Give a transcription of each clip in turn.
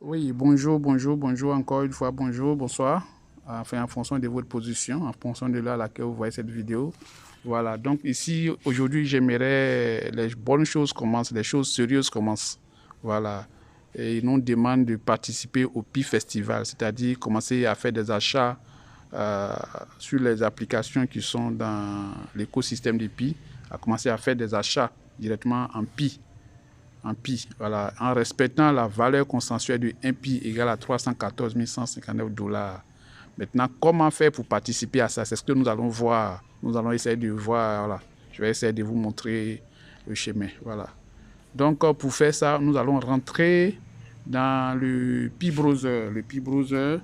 Oui, bonjour, bonjour, bonjour, encore une fois, bonjour, bonsoir. Enfin, en fonction de votre position, en fonction de là à laquelle vous voyez cette vidéo. Voilà, donc ici, aujourd'hui, j'aimerais les bonnes choses commencent, les choses sérieuses commencent. Voilà. Et ils nous demandent de participer au Pi Festival, c'est-à-dire commencer à faire des achats euh, sur les applications qui sont dans l'écosystème des Pi, à commencer à faire des achats directement en pi, voilà, en respectant la valeur consensuelle de 1 pi égale à 314 159 $. Maintenant, comment faire pour participer à ça? C'est ce que nous allons voir. Nous allons essayer de voir. Voilà. Je vais essayer de vous montrer le chemin. Voilà. Donc, pour faire ça, nous allons rentrer dans le Pi Browser. Le Pi Browser,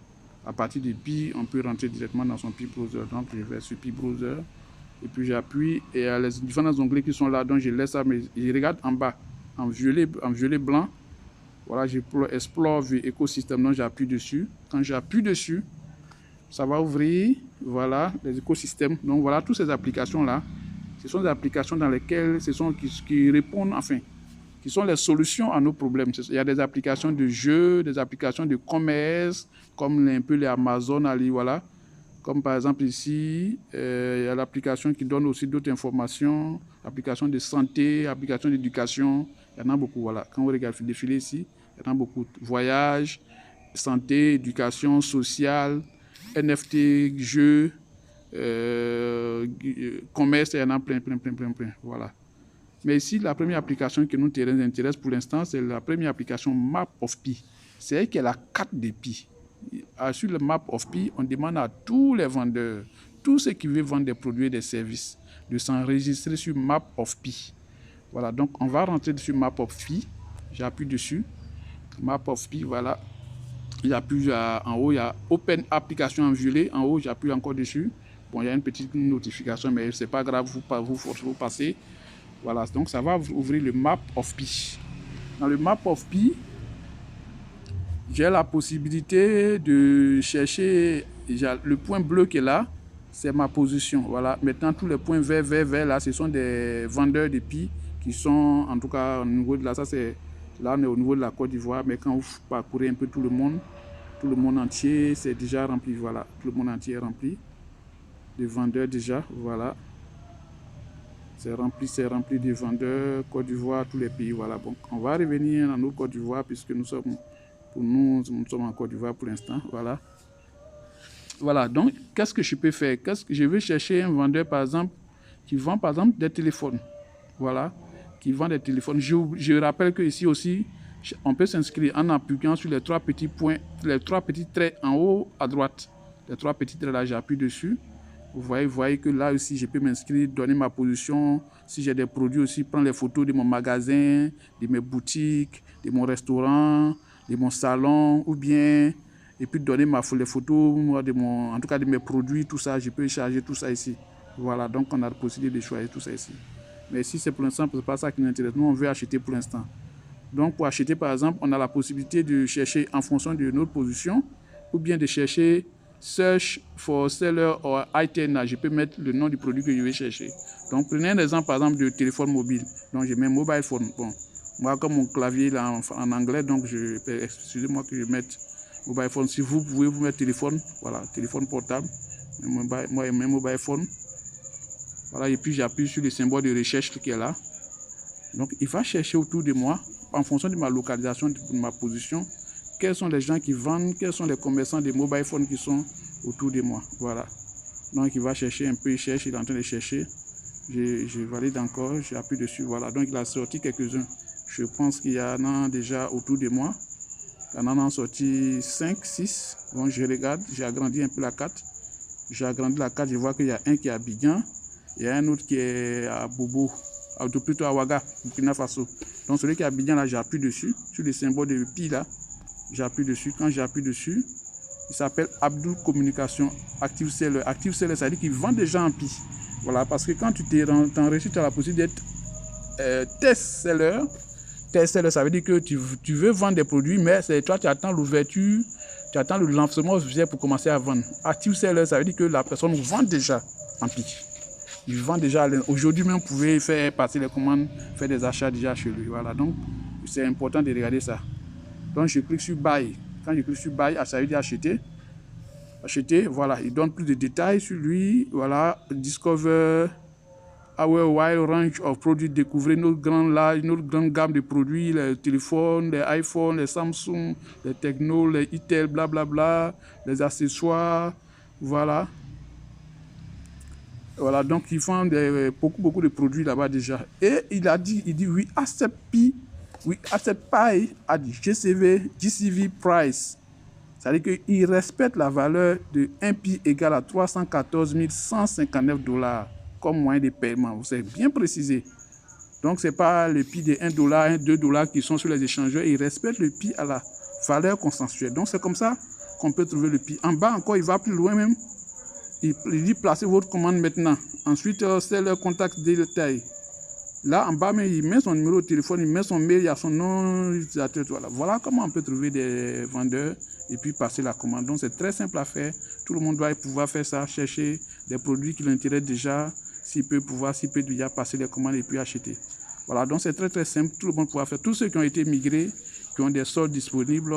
à partir du Pi, on peut rentrer directement dans son Pi Browser. Donc, je vais sur Pi Browser. Et puis, j'appuie. Et il y a les différents onglets qui sont là. Donc, je laisse ça. Mais je regarde en bas, en violet blanc. Voilà, j'explore écosystème. Donc, j'appuie dessus. Quand j'appuie dessus, ça va ouvrir, voilà, les écosystèmes. Donc, voilà, toutes ces applications-là, ce sont des applications dans lesquelles ce sont qui répondent, enfin, qui sont les solutions à nos problèmes. Il y a des applications de jeux, des applications de commerce, comme un peu les Amazon, Ali, voilà. Comme par exemple ici, il y a l'application qui donne aussi d'autres informations, applications de santé, applications d'éducation, il y en a beaucoup, voilà. Quand vous regardez le défilé ici, il y en a beaucoup. Voyage, santé, éducation, social, NFT, jeux, commerce, il y en a plein, voilà. Mais ici, la première application qui nous intéresse pour l'instant, c'est la première application Map of Pi. C'est elle qui est la carte des Pi. Sur le Map of Pi, on demande à tous les vendeurs, tous ceux qui veulent vendre des produits et des services, de s'enregistrer sur Map of Pi. Voilà, donc on va rentrer sur Map of Pi. J'appuie dessus. Map of Pi, voilà. J'appuie en haut, il y a Open Application en violet. En haut, j'appuie encore dessus. Bon, il y a une petite notification, mais c'est pas grave, vous passez. Voilà, donc ça va ouvrir le Map of Pi. Dans le Map of Pi, j'ai la possibilité de chercher le point bleu qui est là, c'est ma position. Voilà, maintenant tous les points verts là, ce sont des vendeurs de Pi qui sont en tout cas au niveau de là, ça c'est là on est au niveau de la Côte d'Ivoire, mais quand vous parcourez un peu tout le monde entier, c'est déjà rempli. Voilà, tout le monde entier est rempli de vendeurs déjà. Voilà. C'est rempli de vendeurs, Côte d'Ivoire, tous les pays. Voilà. Bon, on va revenir dans nos Côte d'Ivoire puisque nous sommes en Côte d'Ivoire pour l'instant. Voilà. Voilà. Donc, qu'est-ce que je peux faire? Je vais chercher un vendeur, par exemple, qui vend, par exemple, des téléphones. Voilà. Qui vend des téléphones. Je rappelle que ici aussi, on peut s'inscrire en appuyant sur les trois petits points, les trois petits traits en haut à droite. Les trois petits traits là, j'appuie dessus. Vous voyez que là aussi, je peux m'inscrire, donner ma position. Si j'ai des produits aussi, prendre les photos de mon magasin, de mes boutiques, de mon restaurant, de mon salon, ou bien, et puis donner les photos en tout cas de mes produits, tout ça. Je peux charger tout ça ici. Voilà, donc on a la possibilité de choisir tout ça ici. Mais si c'est pour l'instant, c'est pas ça qui nous intéresse. Nous, on veut acheter pour l'instant. Donc, pour acheter, par exemple, on a la possibilité de chercher en fonction de notre position, ou bien de chercher Search for seller or item. Je peux mettre le nom du produit que je vais chercher. Donc, prenez un exemple, par exemple, de téléphone mobile. Donc, je mets mobile phone. Bon, moi, comme mon clavier là, en anglais, donc, excusez-moi que je mette mobile phone. Si vous pouvez vous mettre téléphone, voilà, téléphone portable. Moi, je mets mobile phone. Voilà, et puis j'appuie sur le symbole de recherche qui est là. Donc, il va chercher autour de moi, en fonction de ma localisation, de ma position, quels sont les gens qui vendent, quels sont les commerçants de mobile phone qui sont autour de moi. Voilà. Donc, il va chercher un peu, il est en train de chercher. Je valide encore, j'appuie dessus. Voilà. Donc, il a sorti quelques-uns. Je pense qu'il y en a déjà autour de moi. Il y en a sorti 5, 6. Bon, je regarde, j'ai agrandi un peu la carte. J'ai agrandi la carte, je vois qu'il y a un qui est à Abidjan. Il y a un autre qui est à Bobo, plutôt à Ouaga, Burkina Faso. Donc, celui qui est à Abidjan, là, j'appuie dessus, sur le symbole de Pi, là. J'appuie dessus. Quand j'appuie dessus, il s'appelle Abdul Communication Active Seller. Active Seller, ça veut dire qu'il vend déjà en Pi. Voilà, parce que quand tu t'enregistres, tu as la possibilité d'être test seller. Test seller, ça veut dire que tu veux vendre des produits, mais c'est toi, tu attends l'ouverture, tu attends le lancement officiel pour commencer à vendre. Active Seller, ça veut dire que la personne vend déjà en Pi. Il vend déjà. Aujourd'hui même, vous pouvez faire passer les commandes, faire des achats déjà chez lui. Voilà, donc c'est important de regarder ça. Donc, je clique sur Buy. Quand je clique sur Buy, ça veut dire acheter. Acheter, voilà. Il donne plus de détails sur lui. Voilà. Discover our wide range of produits. Découvrez notre grande gamme de produits, les téléphones, les iPhones, les Samsung, les Tecno, les Itel, blablabla, les accessoires. Voilà. Voilà, donc ils font beaucoup de produits là-bas déjà. Et il dit oui, accept Pi, oui, accept Pi at GCV price. C'est-à-dire qu'il respecte la valeur de 1 Pi égale à 314 159 $ comme moyen de paiement. Vous avez bien précisé. Donc, ce n'est pas le Pi de 1 $, 2 $ qui sont sur les échangeurs. Il respecte le Pi à la valeur consensuelle. Donc, c'est comme ça qu'on peut trouver le Pi. En bas encore, il va plus loin même. Il dit placez votre commande maintenant. Ensuite, c'est le contact détail. Là, en bas, il met son numéro de téléphone, il met son mail, il y a son nom utilisateur. Voilà comment on peut trouver des vendeurs et puis passer la commande. Donc, c'est très simple à faire. Tout le monde doit pouvoir faire ça, chercher des produits qui l'intéressent déjà, s'il peut déjà passer les commandes et puis acheter. Voilà, donc c'est très simple. Tout le monde pourra faire. Tous ceux qui ont été migrés, qui ont des soldes disponibles,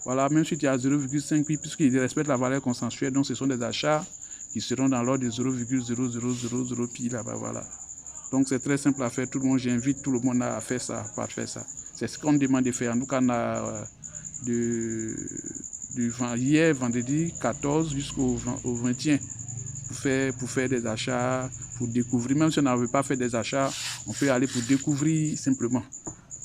voilà, même si tu as 0,5 Pi, puisqu'ils respectent la valeur consensuelle, donc ce sont des achats qui seront dans l'ordre de 0,0000 Pi là-bas, voilà. Donc c'est très simple à faire, j'invite tout le monde à faire ça, C'est ce qu'on demande de faire. En tout cas, on a hier, vendredi 14 jusqu'au 21 pour faire des achats, pour découvrir. Même si on n'avait pas fait des achats, on peut aller pour découvrir simplement.